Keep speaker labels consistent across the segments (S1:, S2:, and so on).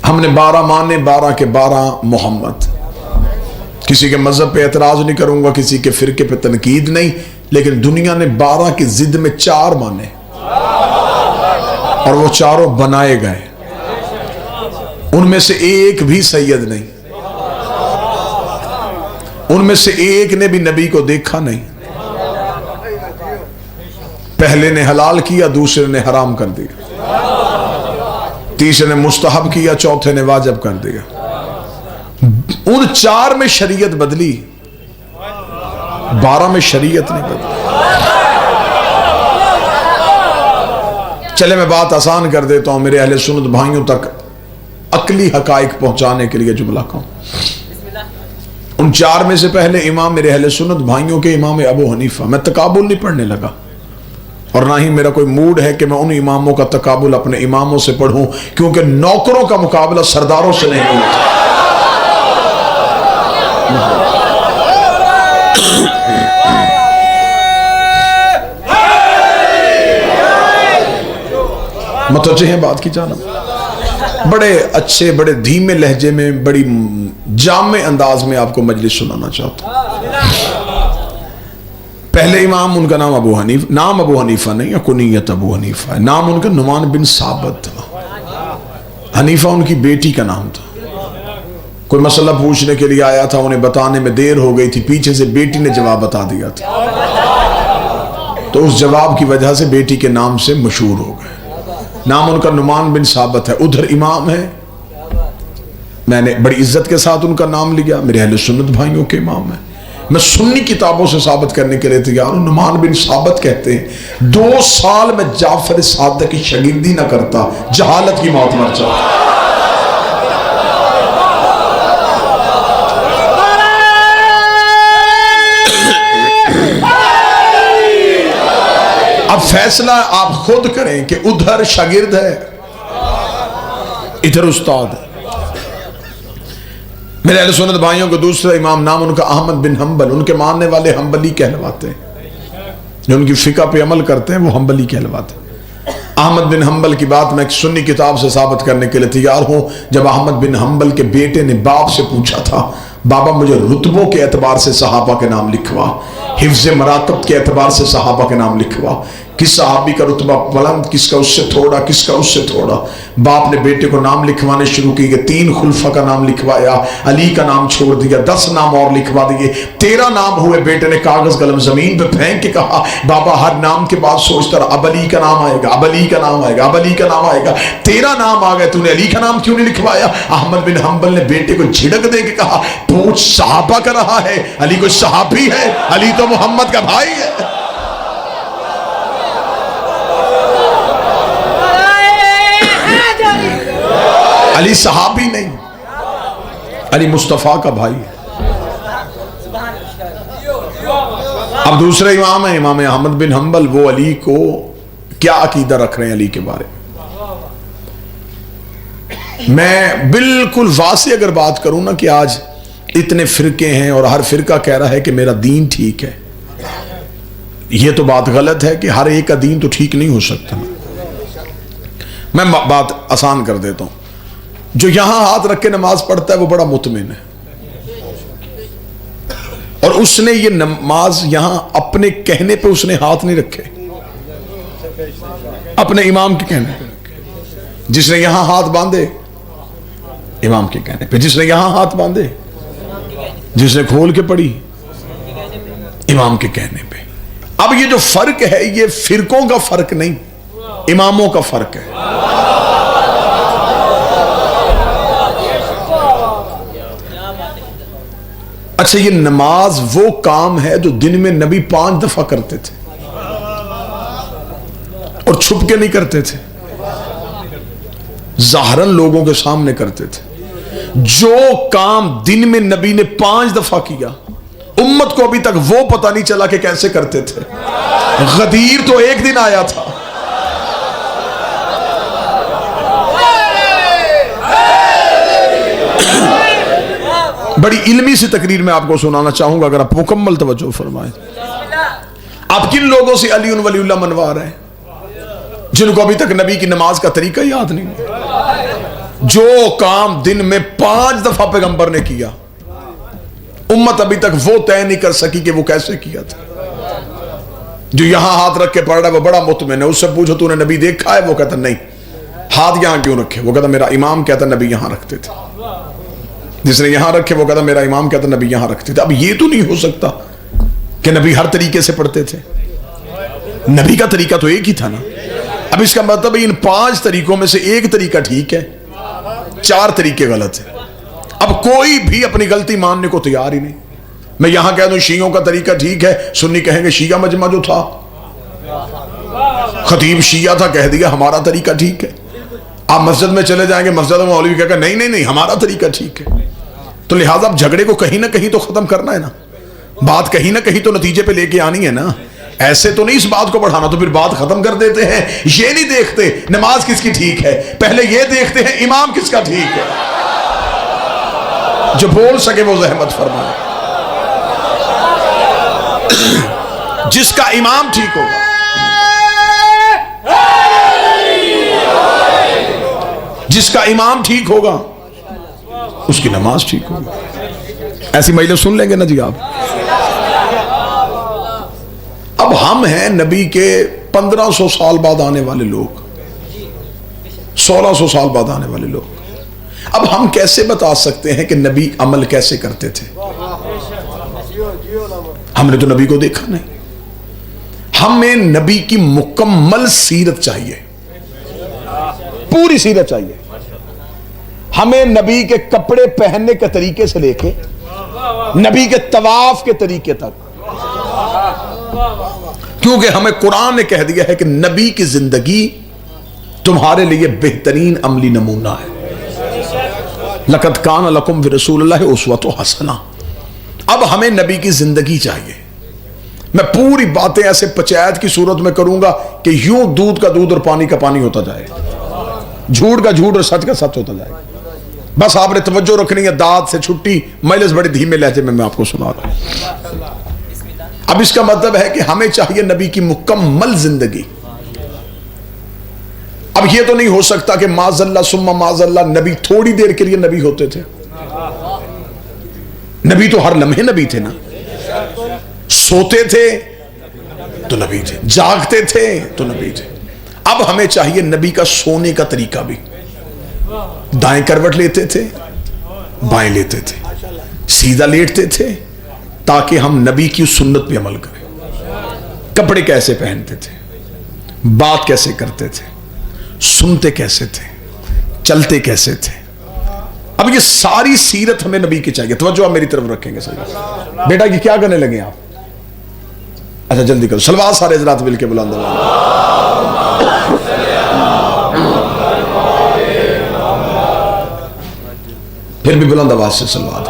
S1: ہم نے 12 مانے، 12 کے 12 محمد. کسی کے مذہب پہ اعتراض نہیں کروں گا، کسی کے فرقے پہ تنقید نہیں، لیکن دنیا نے 12 کی ضد میں 4 مانے اور وہ چاروں بنائے گئے. ان میں سے ایک بھی سید نہیں، ان میں سے ایک نے بھی نبی کو دیکھا نہیں. پہلے نے حلال کیا، دوسرے نے حرام کر دیا، تیسرے نے مستحب کیا، چوتھے نے واجب کر دیا. ان 4 میں شریعت بدلی، 12 میں شریعت نہیں بدلی. چلے میں بات آسان کر دیتا ہوں میرے اہل سنت بھائیوں تک عقلی حقائق پہنچانے کے لیے جملہ کہوں. ان 4 میں سے پہلے امام میرے اہل سنت بھائیوں کے امام ابو حنیفہ. میں تقابل نہیں پڑھنے لگا اور نہ ہی میرا کوئی موڈ ہے کہ میں ان اماموں کا تقابل اپنے اماموں سے پڑھوں، کیونکہ نوکروں کا مقابلہ سرداروں سے نہیں ہوتا. متوجہ ہیں بات کی جانب؟ بڑے اچھے، بڑے دھیمے لہجے میں، بڑی جامع انداز میں آپ کو مجلس سنانا چاہتا ہوں. پہلے امام ان کا نام ابو حنیفہ، نام ابو حنیفہ نہیں ہے، کنیت ابو حنیفہ ہے. نام ان کا نعمان بن ثابت تھا. حنیفہ ان کی بیٹی کا نام تھا. کوئی مسئلہ پوچھنے کے لیے آیا تھا، انہیں بتانے میں دیر ہو گئی تھی، پیچھے سے بیٹی نے جواب بتا دیا تھا، تو اس جواب کی وجہ سے بیٹی کے نام سے مشہور ہو گئے. نام ان کا نعمان بن ثابت ہے. ادھر امام ہے، میں نے بڑی عزت کے ساتھ ان کا نام لیا، میرے اہل سنت بھائیوں کے امام ہیں. میں سنی کتابوں سے ثابت کرنے کے لیے تیار ہوں. نعمان بن ثابت کہتے ہیں 2 سال میں جعفر صادق کی شاگردی نہ کرتا، جہالت کی موت مر جاتا. اب فیصلہ آپ خود کریں کہ ادھر شاگرد ہے، ادھر استاد ہے. میرے اہل سنت بھائیوں کو دوسرا امام نام ان کا احمد بن حنبل. ان کے ماننے والے حنبلی کہلواتے ہیں، جو ان کی فقہ پہ عمل کرتے ہیں وہ حنبلی کہلواتے ہیں. احمد بن حنبل کی بات میں ایک سنی کتاب سے ثابت کرنے کے لیے تیار ہوں. جب احمد بن حنبل کے بیٹے نے باپ سے پوچھا تھا، بابا مجھے رتبوں کے اعتبار سے صحابہ کے نام لکھوا، حفظ مراتب کے اعتبار سے صحابہ کے نام لکھوا، کس صحابی کا رتبہ بلند، کس کا اس سے تھوڑا، کس کا اس سے تھوڑا. باپ نے بیٹے کو نام لکھوانے شروع کی کہ 3 خلفاء کا نام لکھوایا، علی کا نام چھوڑ دیا، 10 نام اور لکھوا دیے، 13 نام ہوئے. بیٹے نے کاغذ قلم زمین پہ پھینک کے کہا، بابا ہر نام کے بعد سوچتا رہا اب علی کا نام آئے گا، اب علی کا نام آئے گا، اب علی کا نام آئے گا. 13 نام آ گئے، تو نے علی کا نام کیوں نہیں لکھوایا؟ احمد بن حنبل نے بیٹے کو جھڑک دے کے کہا، پوچھ صحابہ کا رہا ہے، علی کوئی صحابی ہے؟ علی تو محمد کا بھائی ہے. علی صحابی نہیں، علی مصطفیٰ کا بھائی ہے. اب دوسرے امام ہیں امام احمد بن حنبل. وہ علی کو کیا عقیدہ رکھ رہے ہیں علی کے بارے میں بالکل واضح اگر بات کروں نا کہ آج اتنے فرقے ہیں اور ہر فرقہ کہہ رہا ہے کہ میرا دین ٹھیک ہے، یہ تو بات غلط ہے کہ ہر ایک کا دین تو ٹھیک نہیں ہو سکتا. میں بات آسان کر دیتا ہوں. جو یہاں ہاتھ رکھ کے نماز پڑھتا ہے وہ بڑا مطمئن ہے، اور اس نے یہ نماز یہاں اپنے کہنے پہ اس نے ہاتھ نہیں رکھے، اپنے امام کے کہنے پہ رکھے. جس نے یہاں ہاتھ باندھے امام کے کہنے پہ، جس نے یہاں ہاتھ باندھے، جس نے کھول کے پڑھی امام کے کہنے پہ. اب یہ جو فرق ہے یہ فرقوں کا فرق نہیں، اماموں کا فرق ہے. اچھا، یہ نماز وہ کام ہے جو دن میں نبی 5 دفعہ کرتے تھے اور چھپ کے نہیں کرتے تھے، ظاہراً لوگوں کے سامنے کرتے تھے. جو کام دن میں نبی نے 5 دفعہ کیا، امت کو ابھی تک وہ پتہ نہیں چلا کہ کیسے کرتے تھے. غدیر تو ایک دن آیا تھا، بڑی علمی سی تقریر میں آپ کو سنانا چاہوں گا اگر آپ مکمل توجہ فرمائیں. آپ کن لوگوں سے علی ولی اللہ منوا رہے ہیں؟ جن کو ابھی تک نبی کی نماز کا طریقہ یاد نہیں، جو کام دن میں 5 دفعہ پیغمبر نے کیا امت ابھی تک وہ طے نہیں کر سکی کہ وہ کیسے کیا تھا۔ جو یہاں ہاتھ رکھ کے پڑھ رہا ہے وہ بڑا مطمئن ہے، اس سے پوچھو تو نے نبی دیکھا ہے؟ وہ کہتا نہیں۔ ہاتھ یہاں کیوں رکھے؟ وہ کہتا میرا امام کہتا نبی یہاں رکھتے تھے۔ جس نے یہاں رکھے وہ کہتا میرا امام کہتا نبی یہاں رکھتے تھے۔ اب یہ تو نہیں ہو سکتا کہ نبی ہر طریقے سے پڑھتے تھے، نبی کا طریقہ تو ایک ہی تھا نا۔ اب اس کا مطلب ان 5 طریقوں میں سے ایک طریقہ ٹھیک ہے، 4 طریقے غلط ہیں۔ اب کوئی بھی اپنی غلطی ماننے کو تیار ہی نہیں۔ میں یہاں کہہ دوں شیعوں کا طریقہ ٹھیک ہے، سنی کہیں گے شیعہ مجمع جو تھا خطیب شیعہ تھا، کہہ دیا ہمارا طریقہ ٹھیک ہے۔ آپ مسجد میں چلے جائیں گے، مسجد میں مولوی کہے گا نہیں نہیں نہیں ہمارا طریقہ ٹھیک ہے۔ تو لہٰذا اب جھگڑے کو کہیں نہ کہیں تو ختم کرنا ہے نا، بات کہیں نہ کہیں تو نتیجے پہ لے کے آنی ہے نا۔ ایسے تو نہیں اس بات کو بڑھانا، تو پھر بات ختم کر دیتے ہیں۔ یہ نہیں دیکھتے نماز کس کی ٹھیک ہے، پہلے یہ دیکھتے ہیں امام کس کا ٹھیک ہے۔ جو بول سکے وہ زحمت فرمائے۔ جس کا امام ٹھیک ہوگا، جس کا امام ٹھیک ہوگا اس کی نماز ٹھیک ہوگی۔ ایسی مجلس سن لیں گے نا جی آپ۔ اب ہم ہیں نبی کے 1500 سال بعد آنے والے لوگ، 1600 سال بعد آنے والے لوگ۔ اب ہم کیسے بتا سکتے ہیں کہ نبی عمل کیسے کرتے تھے؟ ہم نے تو نبی کو دیکھا نہیں۔ ہمیں نبی کی مکمل سیرت چاہیے، پوری سیرت چاہیے۔ ہمیں نبی کے کپڑے پہننے کے طریقے سے لے کے نبی کے طواف کے طریقے تک، کیونکہ ہمیں قرآن نے کہہ دیا ہے کہ نبی کی زندگی تمہارے لیے بہترین عملی نمونہ ہے۔ لَقَدْ كَانَ لَكُمْ فِي رَسُولِ اللَّهِ أُسْوَةٌ حَسَنَةٌ۔ اب ہمیں نبی کی زندگی چاہیے۔ میں پوری باتیں ایسے پچایت کی صورت میں کروں گا کہ یوں دودھ کا دودھ اور پانی کا پانی ہوتا جائے، جھوٹ کا جھوٹ اور سچ کا سچ ہوتا جائے۔ بس آپ نے توجہ رکھنی ہے، داد سے چھٹی، مجلس بڑے دھیمے لہجے میں آپ کو سنا رہا ہوں۔ اب اس کا مطلب ہے کہ ہمیں چاہیے نبی کی مکمل زندگی۔ اب یہ تو نہیں ہو سکتا کہ معاذ اللہ ثم معاذ اللہ نبی تھوڑی دیر کے لیے نبی ہوتے تھے۔ نبی تو ہر لمحے نبی تھے نا، سوتے تھے تو نبی تھے، جاگتے تھے تو نبی تھے۔ اب ہمیں چاہیے نبی کا سونے کا طریقہ بھی، دائیں کروٹ لیتے تھے، بائیں لیتے تھے، سیدھا لیٹتے تھے تاکہ ہم نبی کی سنت پہ عمل کریں۔ کپڑے کیسے پہنتے تھے، بات کیسے کرتے تھے، سنتے کیسے تھے، چلتے کیسے تھے۔ اب یہ ساری سیرت ہمیں نبی کی چاہیے۔ توجہ آپ میری طرف رکھیں گے سر۔ بیٹا یہ کیا کرنے لگے آپ؟ اچھا جلدی کرو، صلوات سارے حضرات مل کے بلند پھر بھی بلند آواز سے صلوات۔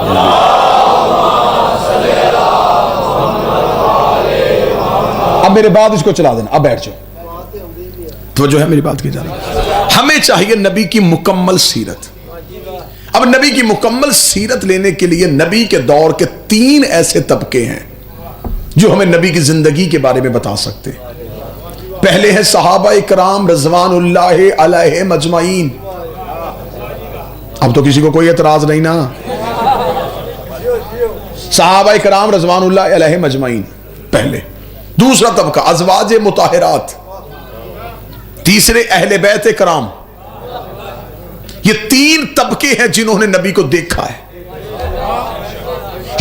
S1: اب میرے بعد اس کو چلا دینا، اب بیٹھ جاؤ۔ توجہ ہے میری بات کی جا رہی۔ ہمیں چاہیے نبی کی مکمل سیرت۔ اب نبی کی مکمل سیرت لینے کے لیے نبی کے دور کے 3 ایسے طبقے ہیں جو ہمیں نبی کی زندگی کے بارے میں بتا سکتے ہیں۔ پہلے ہے صحابہ اکرام رضوان اللہ علیہم اجمعین۔ اب تو کسی کو کوئی اعتراض نہیں نا، صحابہ اکرام رضوان اللہ علیہم اجمعین پہلے۔ دوسرا طبقہ ازواج مطہرات، تیسرے اہل بیت کرام۔ یہ 3 طبقے ہیں جنہوں نے نبی کو دیکھا ہے،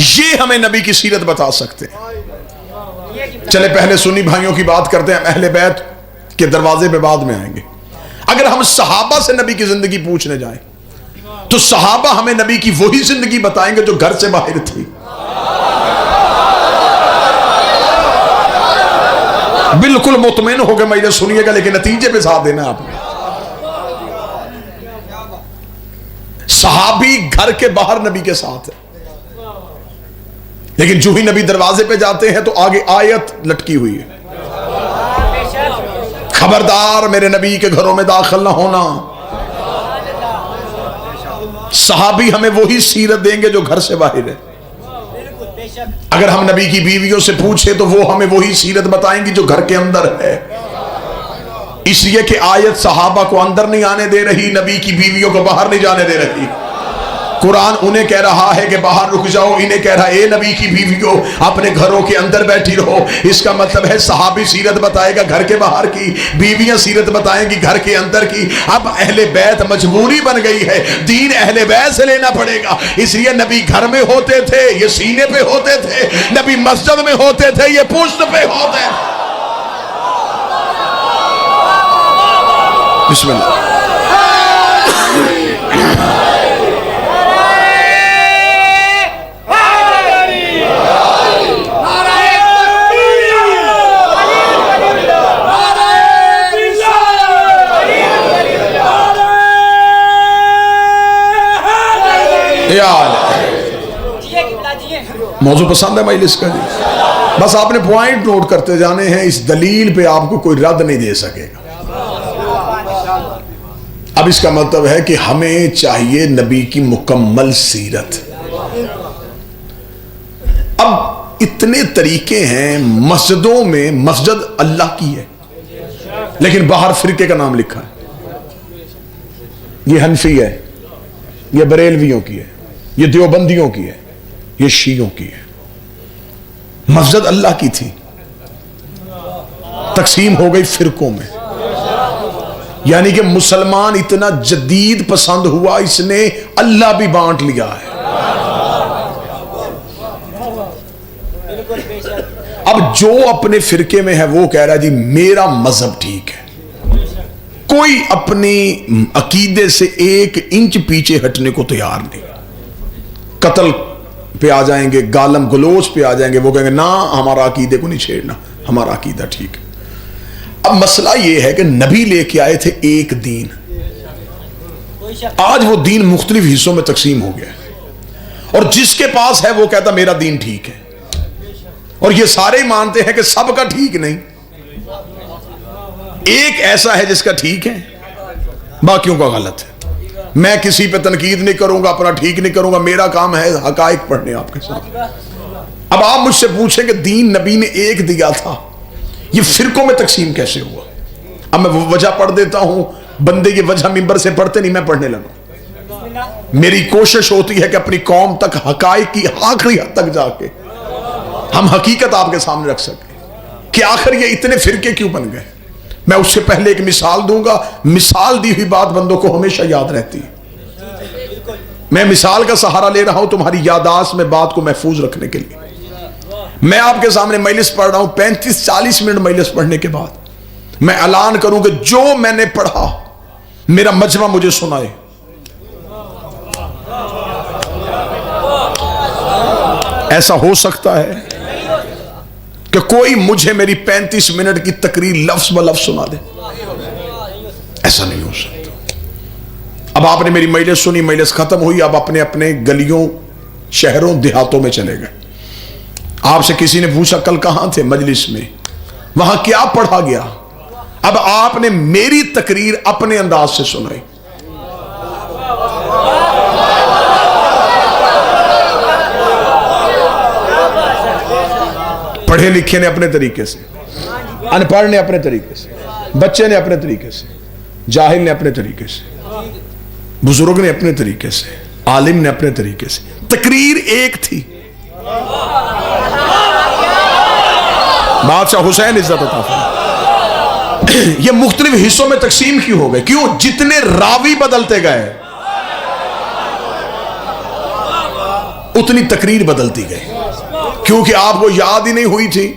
S1: یہ ہمیں نبی کی سیرت بتا سکتے ہیں۔ چلے پہلے سنی بھائیوں کی بات کرتے ہیں، اہل بیت کے دروازے پہ بعد میں آئیں گے۔ اگر ہم صحابہ سے نبی کی زندگی پوچھنے جائیں تو صحابہ ہمیں نبی کی وہی زندگی بتائیں گے جو گھر سے باہر تھی۔ بالکل مطمئن ہو کے مجھے سنیے گا، لیکن نتیجے پہ ساتھ دینا آپ نے۔ صحابی گھر کے باہر نبی کے ساتھ ہے، لیکن جو ہی نبی دروازے پہ جاتے ہیں تو آگے آیت لٹکی ہوئی ہے، خبردار میرے نبی کے گھروں میں داخل نہ ہونا۔ صحابی ہمیں وہی سیرت دیں گے جو گھر سے باہر ہے۔ اگر ہم نبی کی بیویوں سے پوچھیں تو وہ ہمیں وہی سیرت بتائیں گی جو گھر کے اندر ہے۔ اس لیے کہ آیت صحابہ کو اندر نہیں آنے دے رہی، نبی کی بیویوں کو باہر نہیں جانے دے رہی۔ قرآن انہیں کہہ رہا ہے کہ باہر رک جاؤ، انہیں کہہ رہا ہے اے نبی کی بیویوں اپنے گھروں کے اندر بیٹھی رہو۔ اس کا مطلب ہے صحابی سیرت بتائے گا گھر کے باہر کی، بیویاں سیرت بتائیں گی گھر کے اندر کی۔ اب اہل بیت مجبوری بن گئی ہے، دین اہل بیت سے لینا پڑے گا۔ اس لیے نبی گھر میں ہوتے تھے یہ سینے پہ ہوتے تھے، نبی مسجد میں ہوتے تھے یہ پشت پہ ہوتے تھے۔ بسم اللہ۔ موضوع پسند ہے مجلس کا جی؟ بس آپ نے پوائنٹ نوٹ کرتے جانے ہیں، اس دلیل پہ آپ کو کوئی رد نہیں دے سکے گا۔ اب اس کا مطلب ہے کہ ہمیں چاہیے نبی کی مکمل سیرت۔ اب اتنے طریقے ہیں، مسجدوں میں مسجد اللہ کی ہے لیکن باہر فرقے کا نام لکھا ہے، یہ حنفی ہے، یہ بریلویوں کی ہے، یہ دیوبندیوں کی ہے، یہ شیعوں کی ہے۔ مسجد اللہ کی تھی، تقسیم ہو گئی فرقوں میں، یعنی کہ مسلمان اتنا جدید پسند ہوا اس نے اللہ بھی بانٹ لیا ہے۔ اب جو اپنے فرقے میں ہے وہ کہہ رہا ہے جی میرا مذہب ٹھیک ہے، کوئی اپنی عقیدے سے ایک انچ پیچھے ہٹنے کو تیار نہیں۔ قتل پہ آ جائیں گے، گالم گلوچ پہ آ جائیں گے، وہ کہیں گے نا ہمارا عقیدے کو نہیں چھیڑنا، ہمارا عقیدہ ٹھیک ہے۔ اب مسئلہ یہ ہے کہ نبی لے کے آئے تھے ایک دین، آج وہ دین مختلف حصوں میں تقسیم ہو گیا ہے، اور جس کے پاس ہے وہ کہتا میرا دین ٹھیک ہے، اور یہ سارے ہی مانتے ہیں کہ سب کا ٹھیک نہیں، ایک ایسا ہے جس کا ٹھیک ہے باقیوں کا غلط ہے۔ میں کسی پہ تنقید نہیں کروں گا، اپنا ٹھیک نہیں کروں گا، میرا کام ہے حقائق پڑھنے آپ کے ساتھ۔ اب آپ مجھ سے پوچھیں کہ دین نبی نے ایک دیا تھا، یہ فرقوں میں تقسیم کیسے ہوا؟ اب میں وجہ پڑھ دیتا ہوں، بندے یہ وجہ ممبر سے پڑھتے نہیں، میں پڑھنے لگا۔ میری کوشش ہوتی ہے کہ اپنی قوم تک حقائق کی آخری حد تک جا کے ہم حقیقت آپ کے سامنے رکھ سکیں کہ آخر یہ اتنے فرقے کیوں بن گئے۔ میں اس سے پہلے ایک مثال دوں گا، مثال دی ہوئی بات بندوں کو ہمیشہ یاد رہتی ہے۔ میں مثال کا سہارا لے رہا ہوں تمہاری یادداشت میں بات کو محفوظ رکھنے کے لیے۔ میں آپ کے سامنے مجلس پڑھ رہا ہوں، 35-40 منٹ مجلس پڑھنے کے بعد میں اعلان کروں کہ جو میں نے پڑھا میرا مجمع مجھے سنائے۔ ایسا ہو سکتا ہے کہ کوئی مجھے میری 35 منٹ کی تقریر لفظ ب لفظ سنا دے؟ ایسا نہیں ہو سکتا۔ اب آپ نے میری مجلس سنی، مجلس ختم ہوئی، اب اپنے اپنے گلیوں، شہروں، دیہاتوں میں چلے گئے۔ آپ سے کسی نے پوچھا کل کہاں تھے؟ مجلس میں۔ وہاں کیا پڑھا گیا؟ اب آپ نے میری تقریر اپنے انداز سے سنائی۔ پڑھے لکھے نے اپنے طریقے سے، ان پڑھ نے اپنے طریقے سے، بچے نے اپنے طریقے سے، جاہل نے اپنے طریقے سے، بزرگ نے اپنے طریقے سے، عالم نے اپنے طریقے سے۔ تقریر ایک تھی۔ بادشاہ حسین عزت عطا فرمائے۔ یہ مختلف حصوں میں تقسیم کیوں ہو گئے؟ کیوں؟ جتنے راوی بدلتے گئے اتنی تقریر بدلتی گئی، کیونکہ آپ کو یاد ہی نہیں ہوئی تھی،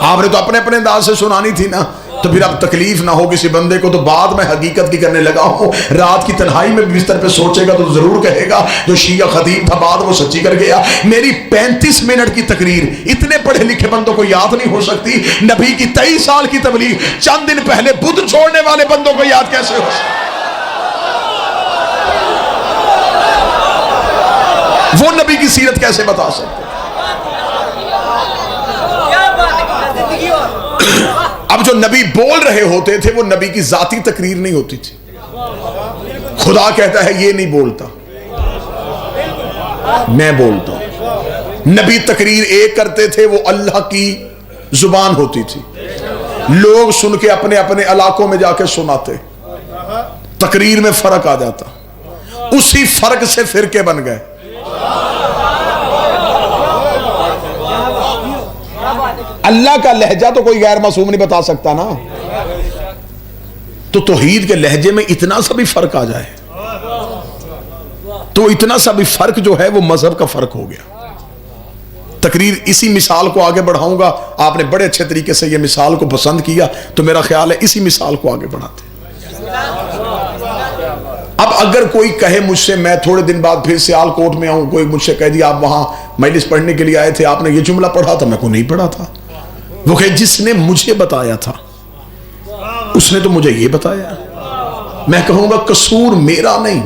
S1: آپ نے تو اپنے اپنے انداز سے سنانی تھی نا۔ تو پھر اب تکلیف نہ ہو کسی بندے کو تو بعد میں حقیقت کی کرنے لگا ہوں، رات کی تنہائی میں بستر پہ سوچے گا تو ضرور کہے گا جو شیعہ خطیب تھا بعد وہ سچی کر گیا۔ میری 35 منٹ کی تقریر اتنے پڑھے لکھے بندوں کو یاد نہیں ہو سکتی، نبی کی 23 سال کی تبلیغ چند دن پہلے بدھ چھوڑنے والے بندوں کو یاد کیسے ہو سکتی؟ وہ نبی کی سیرت کیسے بتا سکتے؟ اب جو نبی بول رہے ہوتے تھے وہ نبی کی ذاتی تقریر نہیں ہوتی تھی۔ خدا کہتا ہے یہ نہیں بولتا، میں بولتا ہوں۔ نبی تقریر ایک کرتے تھے، وہ اللہ کی زبان ہوتی تھی۔ لوگ سن کے اپنے اپنے علاقوں میں جا کے سناتے، تقریر میں فرق آ جاتا، اسی فرق سے فرقے بن گئے۔ اللہ کا لہجہ تو کوئی غیر معصوم نہیں بتا سکتا نا، تو توحید کے لہجے میں اتنا سا بھی فرق آ جائے تو اتنا سا بھی فرق جو ہے وہ مذہب کا فرق ہو گیا۔ تقریر اسی مثال کو آگے بڑھاؤں گا، آپ نے بڑے اچھے طریقے سے یہ مثال کو پسند کیا تو میرا خیال ہے اسی مثال کو آگے بڑھاتے۔ اب اگر کوئی کہے مجھ سے میں تھوڑے دن بعد پھر سیال کوٹ میں آؤں، کوئی مجھ سے کہہ دیا آپ وہاں مجلس پڑھنے کے لیے آئے تھے، آپ نے یہ جملہ پڑھا تھا، میں کو نہیں پڑھا تھا، وہ کہ جس نے مجھے بتایا تھا اس نے تو مجھے یہ بتایا، میں کہوں گا قصور میرا نہیں،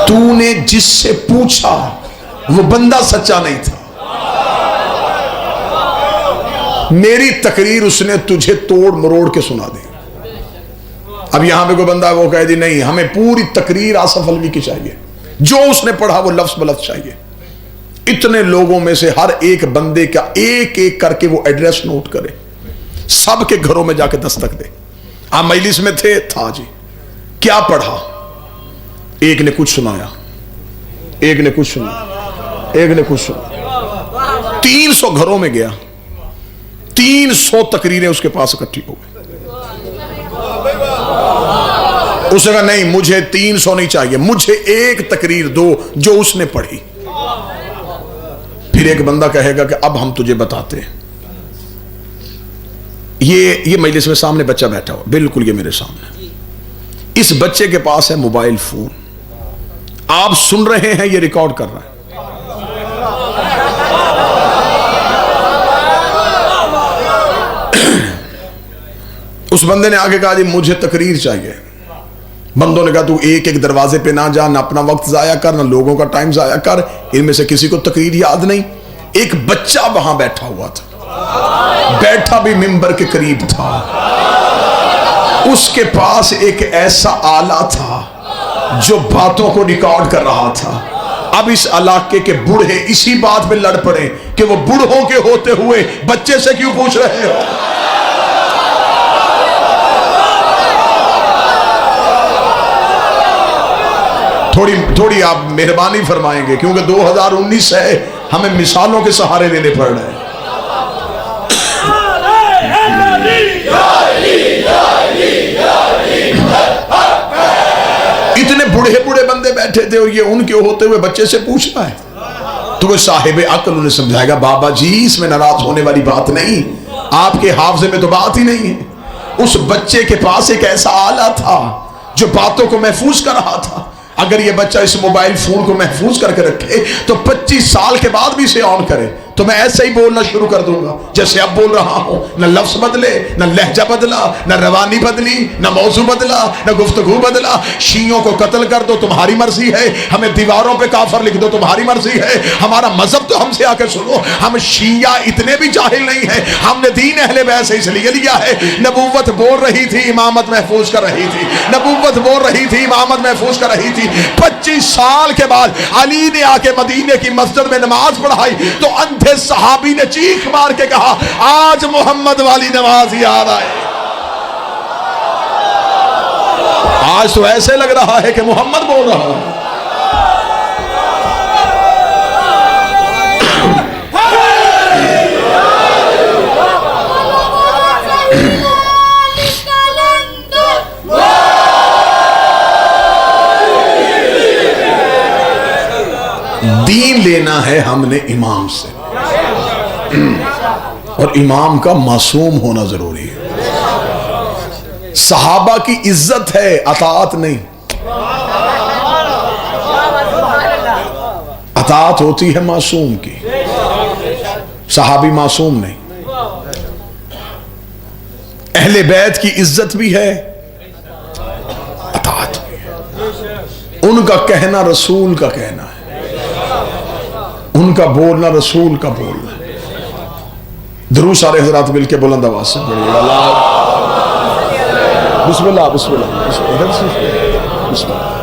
S1: تو نے جس سے پوچھا وہ بندہ سچا نہیں تھا، میری تقریر اس نے تجھے توڑ مروڑ کے سنا دی۔ اب یہاں پہ کوئی بندہ وہ کہہ دی نہیں ہمیں پوری تقریر آصف علوی کی چاہیے، جو اس نے پڑھا وہ لفظ بلفظ چاہیے۔ اتنے لوگوں میں سے ہر ایک بندے کا ایک ایک کر کے وہ ایڈریس نوٹ کرے، سب کے گھروں میں جا کے دستک دے۔ آپ مجلس میں تھا جی، کیا پڑھا؟ ایک نے کچھ سنایا، ایک نے کچھ سنایا، ایک نے کچھ سنایا، 300 گھروں میں گیا، 300 تقریریں اس کے پاس اکٹھی ہو گئی۔ اس نے کہا نہیں مجھے 300 نہیں چاہیے، مجھے ایک تقریر دو جو اس نے پڑھی۔ پھر ایک بندہ کہے گا کہ اب ہم تجھے بتاتے ہیں، یہ مجلس میں سامنے بچہ بیٹھا ہوا، بالکل یہ میرے سامنے، اس بچے کے پاس ہے موبائل فون، آپ سن رہے ہیں یہ ریکارڈ کر رہا ہے۔ اس بندے نے آگے کہا جی مجھے تقریر چاہیے، بندوں نے کہا تو ایک ایک دروازے پہ نہ جا، نہ اپنا وقت ضائع کر، نہ لوگوں کا ٹائم ضائع کر، ان میں سے کسی کو تقریر یاد نہیں۔ ایک بچہ وہاں بیٹھا ہوا تھا، بیٹھا بھی منبر کے قریب تھا، اس کے پاس ایک ایسا آلہ تھا جو باتوں کو ریکارڈ کر رہا تھا۔ اب اس علاقے کے بوڑھے اسی بات پہ لڑ پڑے کہ وہ بوڑھوں کے ہوتے ہوئے بچے سے کیوں پوچھ رہے ہو؟ تھوڑی آپ مہربانی فرمائیں گے کیونکہ 2019 ہے، ہمیں مثالوں کے سہارے لینے پڑ رہے ہیں۔ اتنے بوڑھے بوڑھے بندے بیٹھے تھے اور یہ ان کے ہوتے ہوئے بچے سے پوچھ رہا ہے، تو کوئی صاحب عقل انہیں سمجھائے گا بابا جی اس میں ناراض ہونے والی بات نہیں، آپ کے حافظے میں تو بات ہی نہیں ہے۔ اس بچے کے پاس ایک ایسا آلہ تھا جو باتوں کو محفوظ کر رہا تھا۔ اگر یہ بچہ اس موبائل فون کو محفوظ کر کے رکھے تو 25 سال کے بعد بھی اسے آن کرے تو میں ایسے ہی بولنا شروع کر دوں گا جیسے اب بول رہا ہوں، نہ لفظ بدلے، نہ لہجہ بدلا، نہ روانی بدلی، نہ موضوع بدلا، نہ گفتگو بدلا۔ شیعوں کو قتل کر دو تمہاری مرضی ہے، ہمیں دیواروں پہ کافر لکھ دو تمہاری مرضی ہے، ہمارا مذہب تو ہم سے آ کے سنو۔ ہم شیعہ اتنے بھی جاہل نہیں ہیں، ہم نے دین اہل بیت سے اس لیے لیا ہے، نبوت بول رہی تھی امامت محفوظ کر رہی تھی، نبوت بول رہی تھی امامت محفوظ کر رہی تھی۔ 25 سال کے بعد علی نے آ کے مدینے کی مسجد میں نماز پڑھائی تو اندھے صحابی نے چیخ مار کے کہا آج محمد والی نماز یاد آئے۔ آج تو ایسے لگ رہا ہے کہ محمد بول رہا ہے۔ دین لینا ہے ہم نے امام سے، اور امام کا معصوم ہونا ضروری ہے۔ صحابہ کی عزت ہے، اطاعت نہیں۔ اطاعت ہوتی ہے معصوم کی، صحابی معصوم نہیں۔ اہل بیت کی عزت بھی ہے، اطاعت بھی ہے۔ ان کا کہنا رسول کا کہنا ہے، ان کا بولنا رسول کا بولنا ہے۔ درود سارے حضرات مل کے بلند آواز سے پڑھیے گا۔ بسم اللہ بسم اللہ بسم اللہ بسم اللہ۔